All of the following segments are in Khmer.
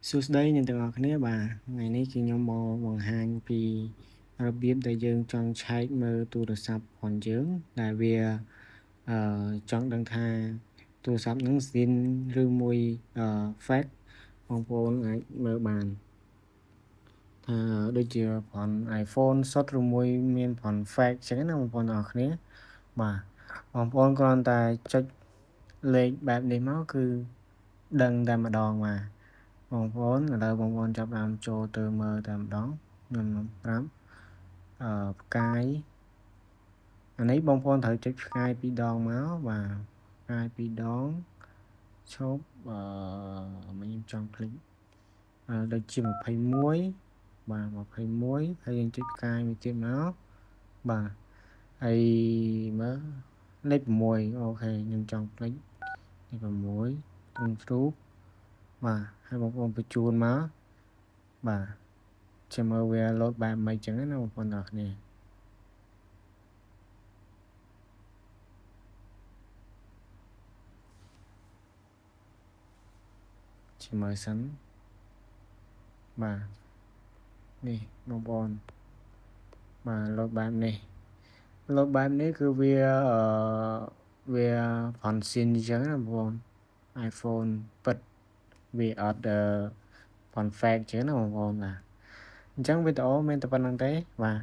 សួស្តីអ្នកទាំងអស់គ្នាបាទថ្ងៃនេះគឺខ្ញុំមកបង្ហាញពីរបៀបដែលយើងចង់ឆែកមើលទូរស័ព្ទរបស់យើងដែលវាចង់ដឹងថាទូរស័ព្ទហ្នឹង Zin ឬមួយfake បងប្អូនអាចមើលបានថាដូចជាប្រព័ន្ធ iPhone សុទ្ធឬមួយមានប្រព័ន្ធ fake អញ្ចឹងណាបងប្អូនទាំងអស់គ្នាបាទបងប្អូនគ្រាន់តែចុចលេខបែបនេះមកគឺដឹងតែម្ដងបាទបងប្អូនឥឡូវបងប្អូនចាប់ផ្ដើមចូលទៅមើលតែម្ដងខ្ញុំប្រាប់ផ្កាយអានេះបងប្អូនត្រូវចុចផ្កាយ2ដងមកបាទផ្កាយ2ដងឈប់ខ្ញុំចង់คลิกដូចជា21បាទ21ហើយយើងចុចផ្កាយមួយទៀតមកបាទហើយមើលលេខ6អូខេខ្ញុំចង់คลิกលេខ6ទុំជ្រូកបាទហើយបងប្អូនបញ្ជូនមកបាទចាំមើលវាលោតបែបមិនអញ្ចឹងណាបងប្អូនទាំងអស់គ្នាចាំមើលសិនបាទនេះបងប្អូនបាទលោតបែបនេះគឺវាផនស៊ីនអញ្ចឹងណាបងប្អូន iPhone ពិតវាអត់ផន fake អញ្ចឹងណាបងប្អូនបាទអញ្ចឹងវីដេអូមានតែប៉ុណ្្នឹងទេបាទ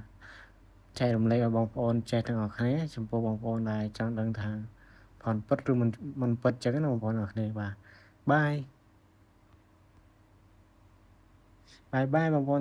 ចែករំលែកឲ្យបងប្អូនចេះទាំងអស់គ្នាចំពោះបងប្អូនដែលចង់ដឹងថាផនពិតឬមិនពិតអញ្ចឹងណាបងប្អូនទាំងអស់គ្នាបាទបាយបងប្អូន